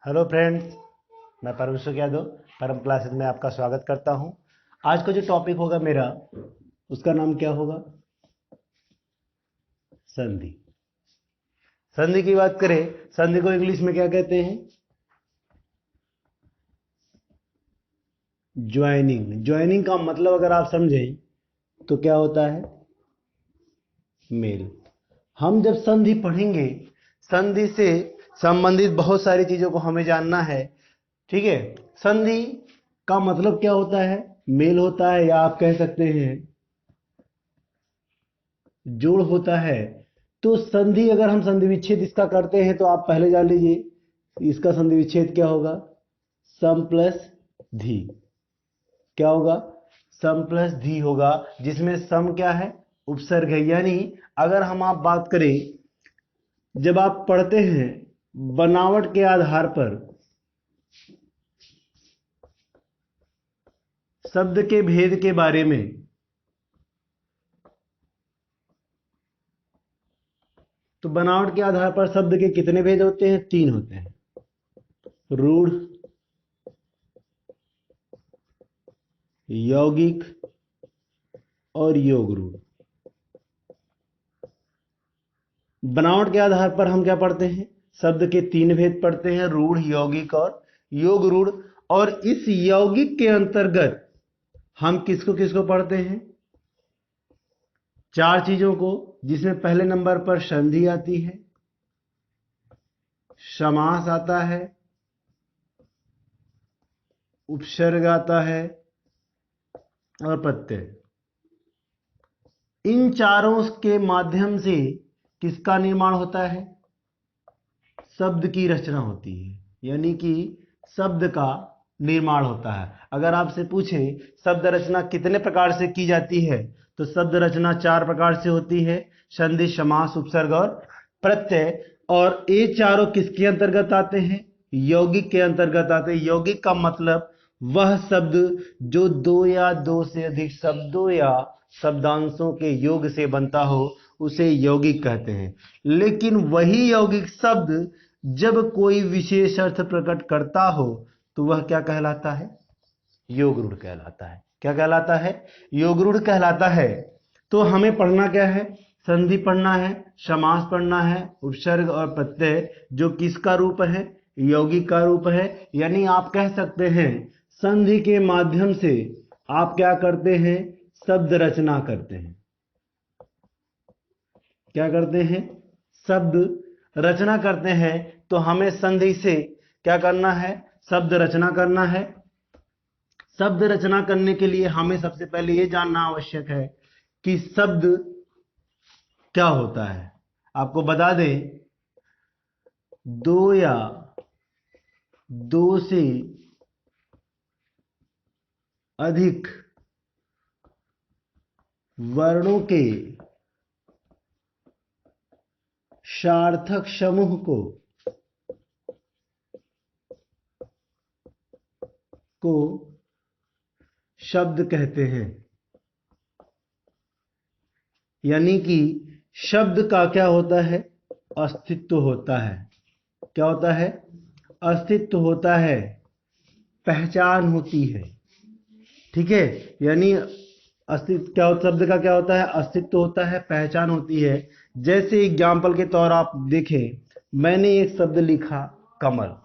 Hello friends, मैं परमेश्वर यादव परम क्लासेस में आपका स्वागत करता हूं। आज का जो टॉपिक होगा मेरा, उसका नाम क्या होगा? संधि। संधि की बात करें, संधि को इंग्लिश में क्या कहते हैं? ज्वाइनिंग। ज्वाइनिंग का मतलब अगर आप समझें तो क्या होता है? मेल। हम जब संधि पढ़ेंगे, संधि से संबंधित बहुत सारी चीजों को हमें जानना है। ठीक है। संधि का मतलब क्या होता है? मेल होता है, या आप कह सकते हैं जोड़ होता है। तो संधि, अगर हम संधि विच्छेद इसका करते हैं तो आप पहले जान लीजिए इसका संधि विच्छेद क्या होगा। सम प्लस धी। क्या होगा? सम प्लस धी होगा, जिसमें सम क्या है? उपसर्ग है। यानी अगर हम आप बात करें, जब आप पढ़ते हैं बनावट के आधार पर शब्द के भेद के बारे में, तो बनावट के आधार पर शब्द के कितने भेद होते हैं? 3 होते हैं। रूढ़, यौगिक और योग रूढ़। बनावट के आधार पर हम क्या पढ़ते हैं? शब्द के 3 भेद पढ़ते हैं, रूढ़, यौगिक और योग रूढ़। और इस यौगिक के अंतर्गत हम किसको किसको पढ़ते हैं? 4 चीजों को, जिसमें पहले नंबर पर संधि आती है, समास आता है, उपसर्ग आता है और प्रत्यय। इन चारों के माध्यम से किसका निर्माण होता है? शब्द की रचना होती है। यानी कि शब्द का निर्माण होता है। अगर आपसे पूछे शब्द रचना कितने प्रकार से की जाती है, तो शब्द रचना 4 प्रकार से होती है: संधि, समास, उपसर्ग और प्रत्यय। और ये चारों किसके अंतर्गत आते हैं? यौगिक के अंतर्गत आते हैं। यौगिक का मतलब वह शब्द जो 2 या 2 से अधिक शब्दों या शब्दांशों के योग से बनता हो, उसे यौगिक कहते हैं। लेकिन वही यौगिक शब्द जब कोई विशेष अर्थ प्रकट करता हो, तो वह क्या कहलाता है? योग रूढ़ कहलाता है। क्या कहलाता है? योग रूढ़ कहलाता है। तो हमें पढ़ना क्या है? संधि पढ़ना है, समास पढ़ना है, उपसर्ग और प्रत्यय, जो किसका रूप है? यौगिक का रूप है। यानी आप कह सकते हैं संधि के माध्यम से आप क्या करते हैं? शब्द रचना करते हैं। क्या करते हैं? शब्द रचना करते हैं। तो हमें संधि से क्या करना है? शब्द रचना करना है। शब्द रचना करने के लिए हमें सबसे पहले यह जानना आवश्यक है कि शब्द क्या होता है। आपको बता दें, 2 या 2 से अधिक वर्णों के सार्थक समूह को शब्द कहते हैं। यानी कि शब्द का क्या होता है? अस्तित्व होता है। क्या होता है? अस्तित्व होता है, पहचान होती है। ठीक है। यानी अस्तित्व क्या होता, शब्द का क्या होता है? अस्तित्व होता है, पहचान होती है। जैसे एग्जाम्पल के तौर आप देखें, मैंने एक शब्द लिखा कमल।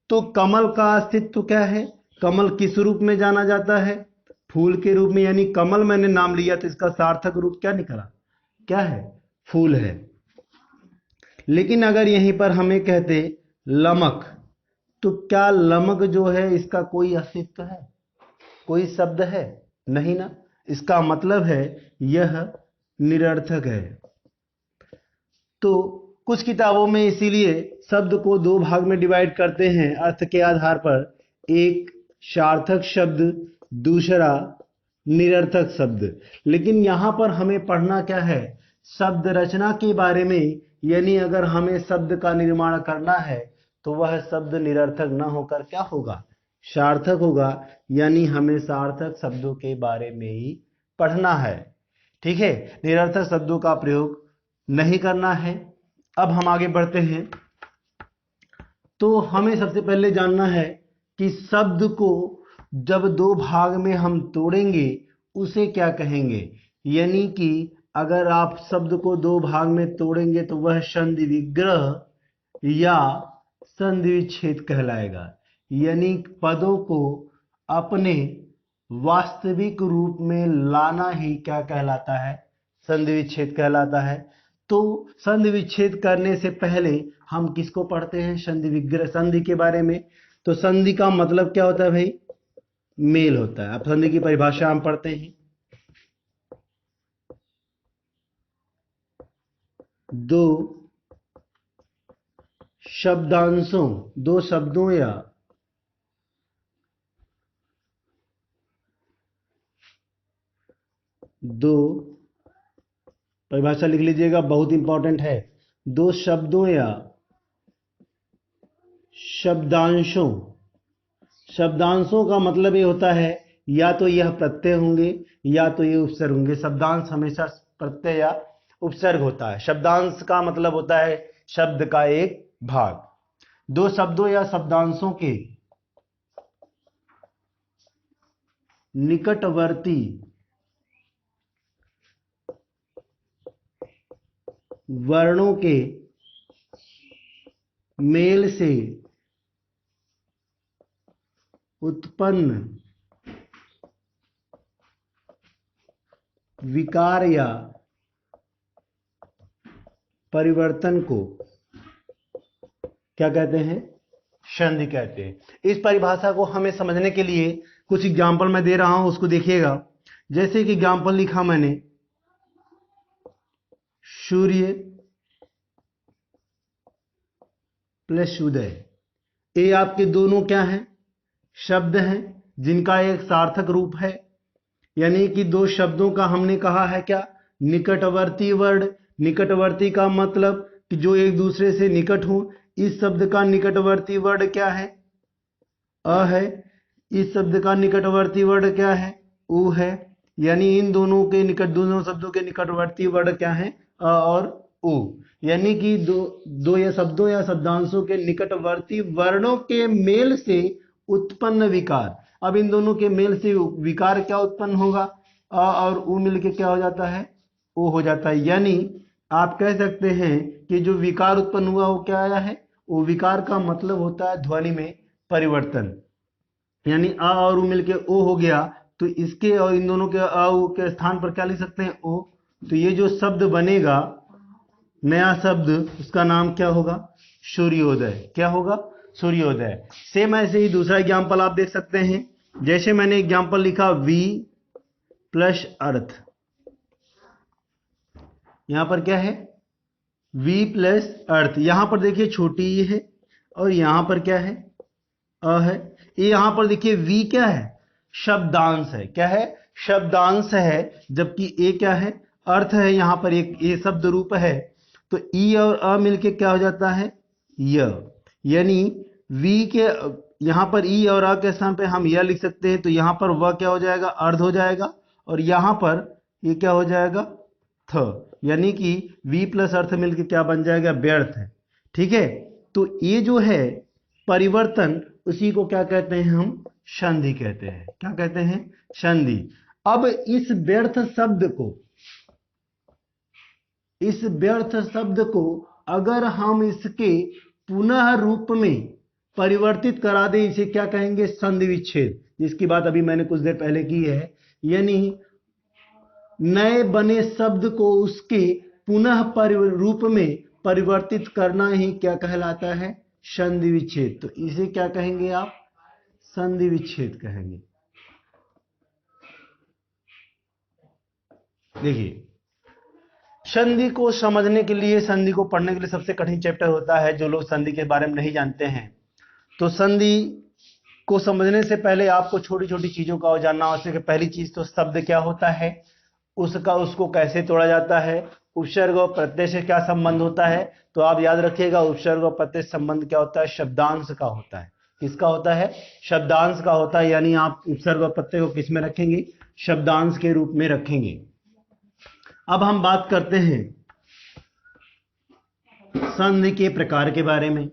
तो कमल का अस्तित्व क्या है? कमल किस रूप में जाना जाता है? फूल के रूप में। यानी कमल मैंने नाम लिया तो इसका सार्थक रूप क्या निकला? क्या है? फूल है। लेकिन अगर यहीं पर हमें कहते लमक, तो क्या लमक जो है इसका कोई अस्तित्व है? कोई शब्द है? नहीं ना। इसका मतलब है यह निरर्थक है। तो कुछ किताबों में इसीलिए शब्द को 2 भाग में डिवाइड करते हैं अर्थ के आधार पर। एक सार्थक शब्द, दूसरा निरर्थक शब्द। लेकिन यहां पर हमें पढ़ना क्या है? शब्द रचना के बारे में। यानी अगर हमें शब्द का निर्माण करना है तो वह शब्द निरर्थक ना होकर क्या होगा? सार्थक होगा। यानी हमें सार्थक शब्दों के बारे में ही पढ़ना है। ठीक है। निरर्थक शब्दों का प्रयोग नहीं करना है। अब हम आगे बढ़ते हैं। तो हमें सबसे पहले जानना है कि शब्द को जब दो भाग में हम तोड़ेंगे उसे क्या कहेंगे। यानी कि अगर आप शब्द को दो भाग में तोड़ेंगे तो वह संधि विग्रह या संधि विच्छेद कहलाएगा। यानी पदों को अपने वास्तविक रूप में लाना ही क्या कहलाता है, संधि विच्छेद कहलाता है। तो संधि विच्छेद करने से पहले हम किसको पढ़ते हैं, संधि विग्रह, संधि के बारे में। तो संधि का मतलब क्या होता है भाई, मेल होता है। अब संधि की परिभाषा हम पढ़ते हैं। दो शब्दांशों, दो शब्दों या दो, परिभाषा लिख लीजिएगा, बहुत इंपॉर्टेंट है। दो शब्दों या शब्दांशों, शब्दांशों का मतलब ये होता है या तो यह प्रत्यय होंगे या तो ये उपसर्ग होंगे। शब्दांश हमेशा प्रत्यय या उपसर्ग होता है। शब्दांश का मतलब होता है शब्द का एक भाग। दो शब्दों या शब्दांशों के निकटवर्ती वर्णों के मेल से उत्पन्न विकार या परिवर्तन को क्या कहते हैं, संधि कहते हैं। इस परिभाषा को हमें समझने के लिए कुछ एग्जाम्पल मैं दे रहा हूं, उसको देखिएगा। जैसे कि एग्जाम्पल लिखा मैंने, सूर्य प्लस उदय, ये आपके दोनों क्या हैं, शब्द हैं जिनका एक सार्थक रूप है। यानी कि दो शब्दों का हमने कहा है क्या, निकटवर्ती वर्ण। निकटवर्ती का मतलब कि जो एक दूसरे से निकट हो। इस शब्द का निकटवर्ती वर्ण क्या है, अ है। इस शब्द का निकटवर्ती वर्ण क्या है, उ है। यानी इन दोनों के निकट, दोनों शब्दों के निकटवर्ती वर्ण क्या है, अ और उ। यानी कि दो या शब्दों या शब्दांशों के निकटवर्ती वर्णों के मेल से उत्पन्न विकार। अब इन दोनों के मेल से विकार क्या उत्पन्न होगा, अ और उ मिलके क्या हो जाता है, ओ हो जाता है। यानी आप कह सकते हैं कि जो विकार उत्पन्न हुआ वो क्या आया है, वो विकार का मतलब होता है ध्वनि में परिवर्तन। यानी अ और उ मिलके ओ हो गया, तो इसके और इन दोनों के अ उ के स्थान पर क्या लिख सकते हैं, ओ। तो ये जो शब्द बनेगा, नया शब्द, उसका नाम क्या होगा, सूर्योदय। क्या होगा, सूर्योदय। सेम ऐसे ही दूसरा एग्जाम्पल आप देख सकते हैं। जैसे मैंने एग्जाम्पल लिखा वी प्लस अर्थ, यहां पर क्या है, वी प्लस अर्थ। यहां पर देखिए छोटी ई है और यहां पर क्या है, अ है। ये यहां पर देखिए वी क्या है, शब्दांश है। क्या है, शब्दांश है। जबकि ए क्या है, अर्थ है। यहां पर एक ए शब्द रूप है। तो ई और अ मिलके क्या हो जाता है, य। यानी वी के यहां पर ई और अ के स्थान पे हम यह लिख सकते हैं। तो यहां पर वह क्या हो जाएगा, अर्ध हो जाएगा। और यहां पर ये क्या हो जाएगा, थ। यानी कि वी प्लस अर्थ मिलके क्या बन जाएगा, व्यर्थ है। ठीक है। तो ये जो है परिवर्तन, उसी को क्या कहते हैं, हम संधि कहते हैं। क्या कहते हैं, संधि। अब इस व्यर्थ शब्द को, इस व्यर्थ शब्द को अगर हम इसके पुनः रूप में परिवर्तित करा दें, इसे क्या कहेंगे, संधि विच्छेद, जिसकी बात अभी मैंने कुछ देर पहले की है। यानी नए बने शब्द को उसके पुनः रूप में परिवर्तित करना ही क्या कहलाता है, संधि विच्छेद। तो इसे क्या कहेंगे आप, संधि विच्छेद कहेंगे। देखिए, संधि को समझने के लिए, संधि को पढ़ने के लिए सबसे कठिन चैप्टर होता है। जो लोग संधि के बारे में नहीं जानते हैं, तो संधि को समझने से पहले आपको छोटी छोटी चीजों का जानना आवश्यक है। पहली चीज तो शब्द क्या होता है, उसको कैसे तोड़ा जाता है, उपसर्ग और प्रत्यय से क्या संबंध होता है। तो आप याद रखिएगा, उपसर्ग और प्रत्यय संबंध क्या होता है, शब्दांश का होता है। किसका होता है, शब्दांश का होता है। यानी आप उपसर्ग और प्रत्यय को किस में रखेंगे, शब्दांश के रूप में रखेंगे। अब हम बात करते हैं संधि के प्रकार के बारे में।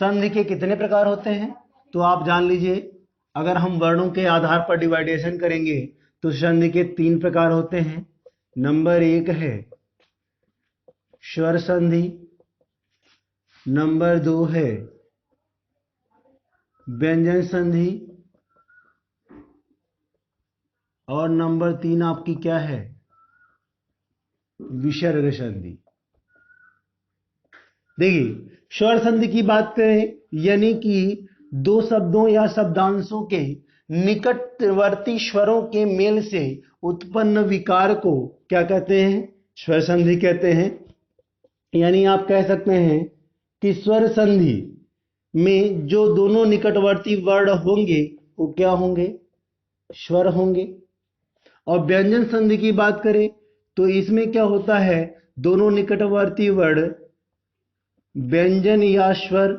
संधि के कितने प्रकार होते हैं तो आप जान लीजिए। अगर हम वर्णों के आधार पर डिवाइडेशन करेंगे तो संधि के 3 प्रकार होते हैं। नंबर 1 है स्वर संधि, नंबर 2 है व्यंजन संधि और नंबर 3 आपकी क्या है, विसर्ग संधि। देखिए स्वर संधि की बात करें यानी कि दो शब्दों या शब्दांशों के निकटवर्ती स्वरों के मेल से उत्पन्न विकार को क्या कहते हैं, स्वर संधि कहते हैं। यानी आप कह सकते हैं कि स्वर संधि में जो दोनों निकटवर्ती वर्ण होंगे वो क्या होंगे, स्वर होंगे। और व्यंजन संधि की बात करें तो इसमें क्या होता है, दोनों निकटवर्ती वर्ण व्यंजन या स्वर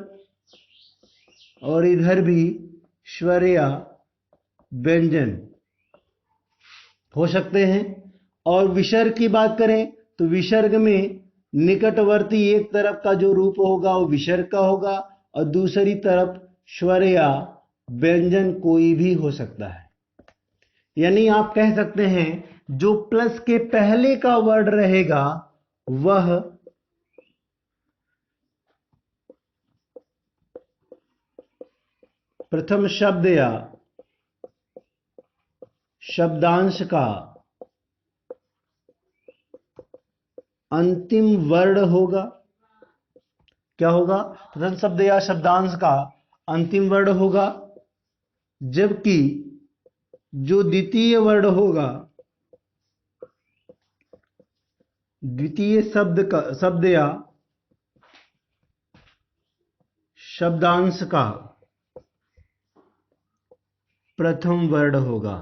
और इधर भी स्वर या व्यंजन हो सकते हैं। और विसर्ग की बात करें तो विसर्ग में निकटवर्ती एक तरफ का जो रूप होगा वो विसर्ग का होगा और दूसरी तरफ स्वर या व्यंजन कोई भी हो सकता है। यानी आप कह सकते हैं जो प्लस के पहले का वर्ड रहेगा वह प्रथम शब्द या शब्दांश का अंतिम वर्ण होगा। क्या होगा, प्रथम शब्द या शब्दांश का अंतिम वर्ण होगा, जबकि जो द्वितीय वर्ण होगा, द्वितीय शब्द या शब्दांश का प्रथम वर्ण होगा।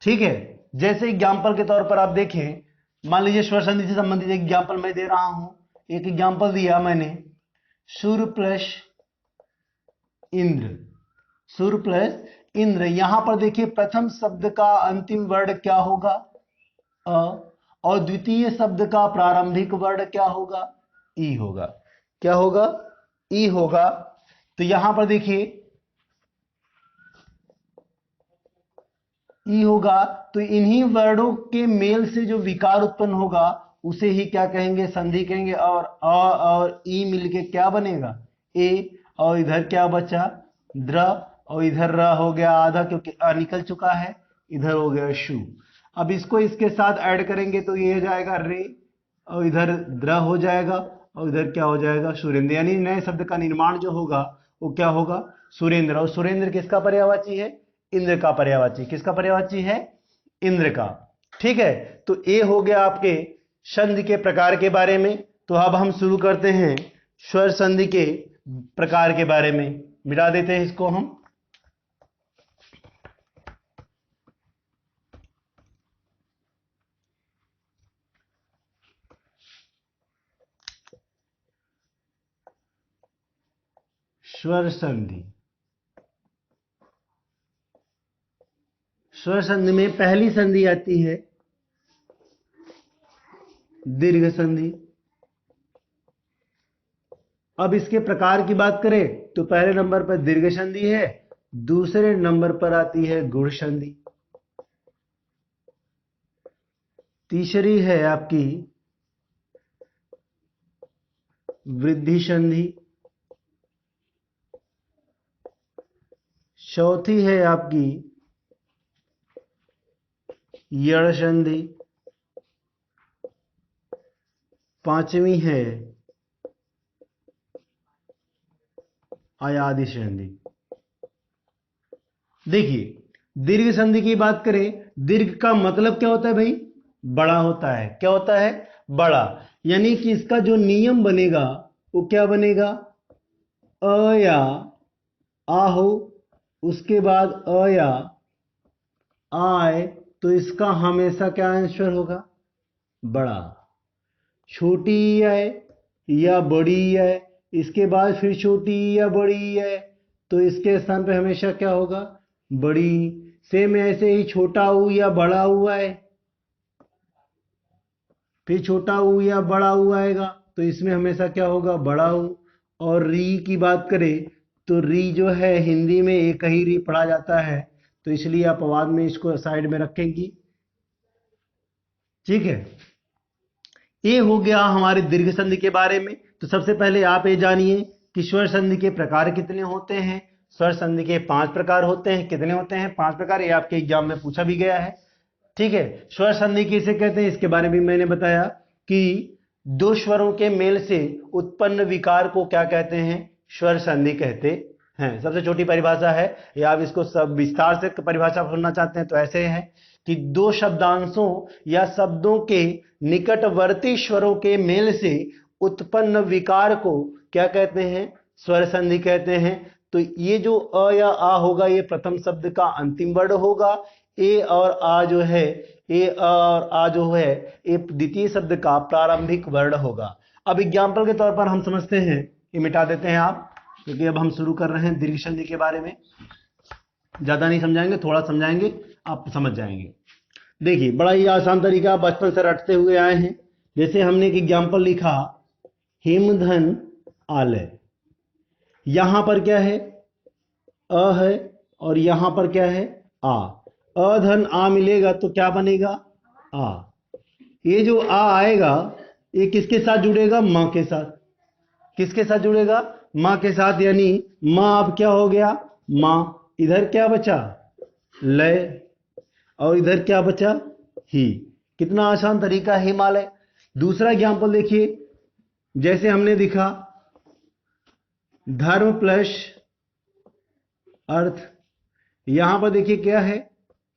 ठीक है, जैसे एग्जाम्पल के तौर पर आप देखें, मान लीजिए स्वर संधि से संबंधित एक एग्जाम्पल मैं दे रहा हूं। एक एग्जाम्पल दिया मैंने, सुर प्लस इंद्र, सुर प्लस इंद्र। यहां पर देखिए प्रथम शब्द का अंतिम वर्ण क्या होगा, अ, और द्वितीय शब्द का प्रारंभिक वर्ण क्या होगा, ई होगा। क्या होगा, ई होगा। तो यहां पर देखिए ई होगा, तो इन्हीं वर्णों के मेल से जो विकार उत्पन्न होगा उसे ही क्या कहेंगे, संधि कहेंगे। और अ और ई मिलके क्या बनेगा, ए। और इधर क्या बचा, द्र। और इधर र हो गया आधा क्योंकि अ निकल चुका है, इधर हो गया शु। अब इसको इसके साथ ऐड करेंगे तो ये हो जाएगा रे, और इधर द्र हो जाएगा और इधर क्या हो जाएगा, सुरेंद्र। यानी नए शब्द का निर्माण जो होगा वो क्या होगा, सुरेंद्र। और सुरेंद्र किसका पर्यायवाची है, इंद्र का पर्यायवाची। किसका पर्यायवाची है, इंद्र का। ठीक है, तो ये हो गया आपके संधि के प्रकार के बारे में। तो अब हम शुरू करते हैं स्वर संधि के प्रकार के बारे में। मिटा देते हैं इसको हम। स्वर संधि, स्वर संधि में पहली संधि आती है दीर्घ संधि। अब इसके प्रकार की बात करें तो पहले नंबर पर दीर्घ संधि है, दूसरे नंबर पर आती है गुण संधि, तीसरी है आपकी वृद्धि संधि, चौथी है आपकी यण संधि, पांचवी है अयादि संधि। देखिए दीर्घ संधि की बात करें, दीर्घ का मतलब क्या होता है भाई, बड़ा होता है। क्या होता है, बड़ा। यानी कि इसका जो नियम बनेगा वो क्या बनेगा, अ या आ हो, उसके बाद अ या आए, तो इसका हमेशा क्या आंसर होगा, बड़ा। छोटी है या बड़ी है, इसके बाद फिर छोटी या बड़ी है, तो इसके स्थान पे हमेशा क्या होगा, बड़ी। सेम ऐसे ही छोटा ऊ या बड़ा ऊ है, फिर छोटा ऊ या बड़ा ऊ आएगा, तो इसमें हमेशा क्या होगा, बड़ा ऊ। और री की बात करें तो री जो है हिंदी में एक ही री पढ़ा जाता है, तो इसलिए आप बाद में इसको साइड में रखेंगी। ठीक है, ये हो गया हमारे दीर्घ संधि के बारे में। तो सबसे पहले आप ये जानिए कि स्वर संधि के प्रकार कितने होते हैं। स्वर संधि के 5 प्रकार होते हैं। कितने होते हैं? 5 प्रकार। ये आपके एग्जाम में पूछा भी गया है। ठीक है, स्वर संधि किसे कहते हैं इसके बारे में मैंने बताया कि दो स्वरों के मेल से उत्पन्न विकार को क्या कहते हैं? स्वर संधि कहते हैं। सबसे छोटी परिभाषा है, या आप इसको सब विस्तार से परिभाषा सुनना चाहते हैं तो ऐसे है कि दो शब्दांशों या शब्दों के निकटवर्ती स्वरों के मेल से उत्पन्न विकार को क्या कहते हैं? स्वर संधि कहते हैं। तो ये जो अ या आ होगा ये प्रथम शब्द का अंतिम वर्ण होगा। ए और आ जो है, ए और आ जो है ये द्वितीय शब्द का प्रारंभिक वर्ण होगा। अब एग्जाम्पल के तौर पर हम समझते हैं, ये मिटा देते हैं आप, क्योंकि अब हम शुरू कर रहे हैं दीर्घ संधि के बारे में। ज्यादा नहीं समझाएंगे, थोड़ा समझाएंगे, आप समझ जाएंगे। देखिए, बड़ा ही आसान तरीका, बचपन से रटते हुए आए हैं। जैसे हमने एक एग्जाम्पल लिखा, हेमधन आलय। यहां पर क्या है? अ है, और यहां पर क्या है? आ। अधन आ मिलेगा तो क्या बनेगा? आ। ये जो आ आएगा ये किसके साथ जुड़ेगा? मां के साथ। किसके साथ जुड़ेगा? मां के साथ, यानी मां अब क्या हो गया? मां। इधर क्या बचा? लय। और इधर क्या बचा? ही। कितना आसान तरीका है हिमालय। दूसरा एग्जाम्पल देखिए, जैसे हमने दिखा धर्म प्लस अर्थ। यहां पर देखिए क्या है?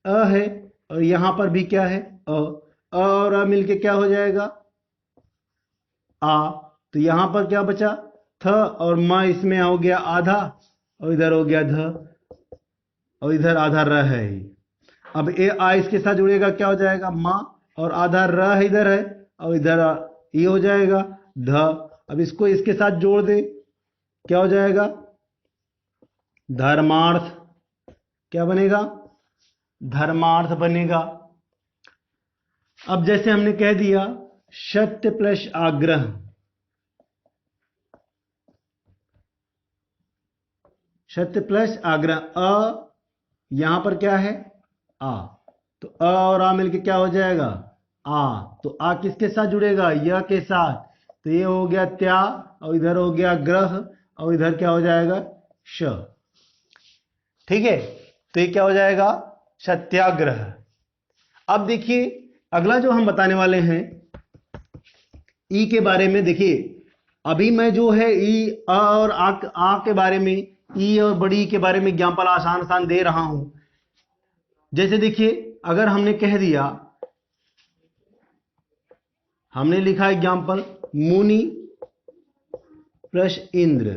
अ है, और यहां पर भी क्या है? अ। और अ मिलके क्या हो जाएगा? आ। तो यहां पर क्या बचा? थ, और म इसमें हो गया आधा, और इधर हो गया ध, और इधर आधा र है। अब ए आ इसके साथ जुड़ेगा, क्या हो जाएगा? मां, और आधा र इधर है, और इधर ये हो जाएगा ध। अब इसको इसके साथ जोड़ दे, क्या हो जाएगा? धर्मार्थ। क्या बनेगा? धर्मार्थ बनेगा। अब जैसे हमने कह दिया सत्य प्लस आग्रह। सत्य प्लस आग्रह। अ यहां पर क्या है? आ। तो अ और आ मिलके क्या हो जाएगा? आ। तो आ किसके साथ जुड़ेगा? य के साथ। तो ये हो गया त्या, और इधर हो गया ग्रह, और इधर क्या हो जाएगा? श। ठीक है, तो ये क्या हो जाएगा? सत्याग्रह। अब देखिए अगला जो हम बताने वाले हैं ई के बारे में। देखिए अभी मैं जो है ई अ और आ के बारे में, ई और बड़ी के बारे में एग्जाम्पल आसान आसान दे रहा हूं। जैसे देखिए अगर हमने कह दिया, हमने लिखा एग्जाम्पल मुनि प्लस इंद्र,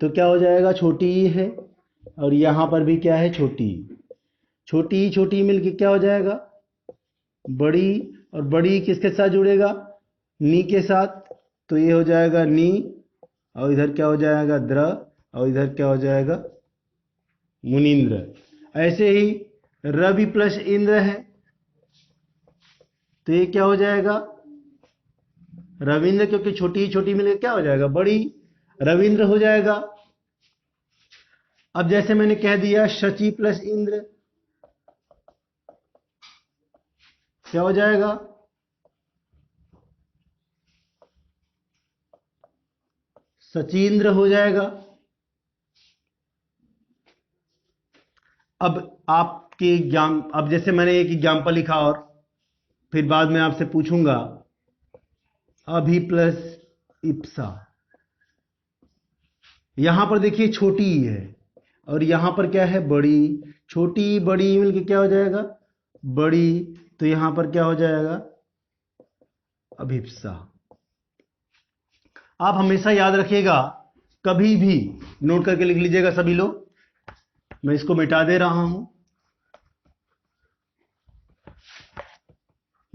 तो क्या हो जाएगा? छोटी ई है, और यहां पर भी क्या है? छोटी। छोटी मिलके क्या हो जाएगा? बड़ी। और बड़ी किसके साथ जुड़ेगा? नी के साथ। तो ये हो जाएगा नी, और इधर क्या हो जाएगा? द्र, और इधर क्या हो जाएगा? मुनीन्द्र। ऐसे ही रवि प्लस इंद्र है, तो ये क्या हो जाएगा? रविंद्र, क्योंकि छोटी मिलकर क्या हो जाएगा? बड़ी। रविंद्र हो जाएगा। अब जैसे मैंने कह दिया शची प्लस इंद्र, क्या हो जाएगा? सचींद्र हो जाएगा। अब आपके एग्जाम, अब जैसे मैंने एक एग्जाम्पल लिखा और फिर बाद में आपसे पूछूंगा, अभी प्लस इप्सा। यहां पर देखिए छोटी ही है, और यहां पर क्या है? बड़ी। छोटी बड़ी मिलके क्या हो जाएगा? बड़ी। तो यहां पर क्या हो जाएगा? अभिप्सा। आप हमेशा याद रखिएगा, कभी भी नोट करके लिख लीजिएगा सभी लोग। मैं इसको मिटा दे रहा हूं,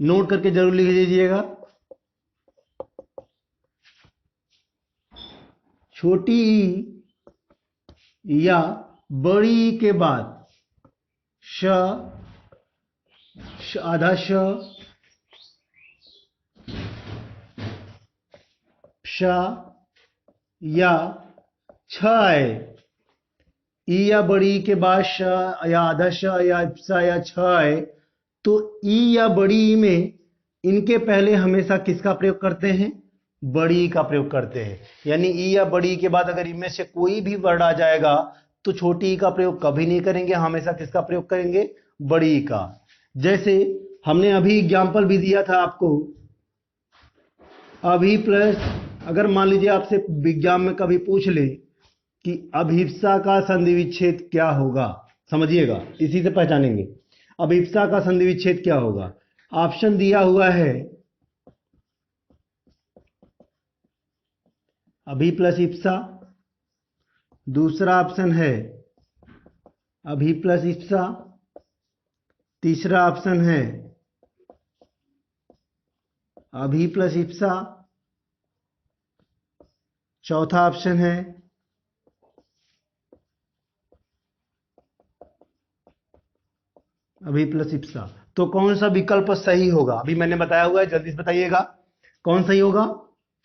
नोट करके जरूर लिख लीजिएगा। छोटी ई या बड़ी ई के बाद श, आधा श, श, या छ आए, ई या बड़ी के बाद श या आधा श या इप्सा या छ आए, तो ई या बड़ी ई में इनके पहले हमेशा किसका प्रयोग करते हैं? बड़ी का प्रयोग करते हैं। यानी ई या बड़ी के बाद अगर इनमें से कोई भी वर्ड आ जाएगा तो छोटी ई का प्रयोग कभी नहीं करेंगे, हमेशा किसका प्रयोग करेंगे? बड़ी ई का। जैसे हमने अभी एग्जाम्पल भी दिया था आपको, अभी प्लस, अगर मान लीजिए आपसे एग्जाम में कभी पूछ ले कि अभिप्सा का संधि विच्छेद क्या होगा, समझिएगा, इसी से पहचानेंगे अभिप्सा का संधि विच्छेद क्या होगा। ऑप्शन दिया हुआ है अभी प्लस इप्सा, दूसरा ऑप्शन है अभी प्लस इप्सा, तीसरा ऑप्शन है अभी प्लस इप्सा, चौथा ऑप्शन है अभी प्लस इप्सा। तो कौन सा विकल्प सही होगा? अभी मैंने बताया हुआ है, जल्दी से बताइएगा कौन सही होगा?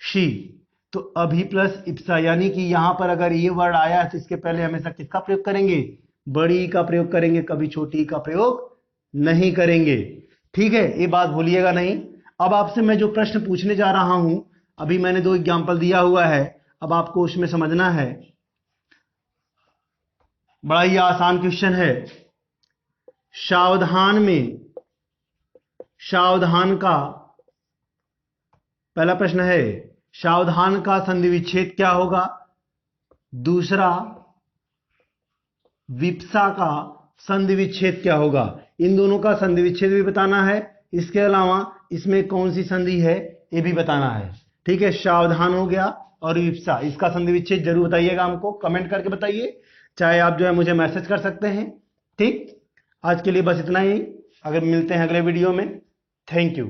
शी। तो अभी प्लस इप्सा, यानी कि यहां पर अगर ये वर्ड आया है तो इसके पहले हमेशा किसका प्रयोग करेंगे? बड़ी का प्रयोग करेंगे, कभी छोटी का प्रयोग नहीं करेंगे। ठीक है, ये बात भूलिएगा नहीं। अब आपसे मैं जो प्रश्न पूछने जा रहा हूं, अभी मैंने 2 एग्जाम्पल दिया हुआ है, अब आपको उसमें समझना है। बड़ा ही आसान क्वेश्चन है। सावधान में, सावधान का पहला प्रश्न है, सावधान का संधि विच्छेद क्या होगा? दूसरा, विप्सा का संधि विच्छेद क्या होगा? इन दोनों का संधि विच्छेद भी बताना है, इसके अलावा इसमें कौन सी संधि है ये भी बताना है। ठीक है, सावधान हो गया और विप्सा, इसका संधि विच्छेद जरूर बताइएगा, हमको कमेंट करके बताइए, चाहे आप जो है मुझे मैसेज कर सकते हैं। ठीक, आज के लिए बस इतना ही, अगर मिलते हैं अगले वीडियो में। Thank you.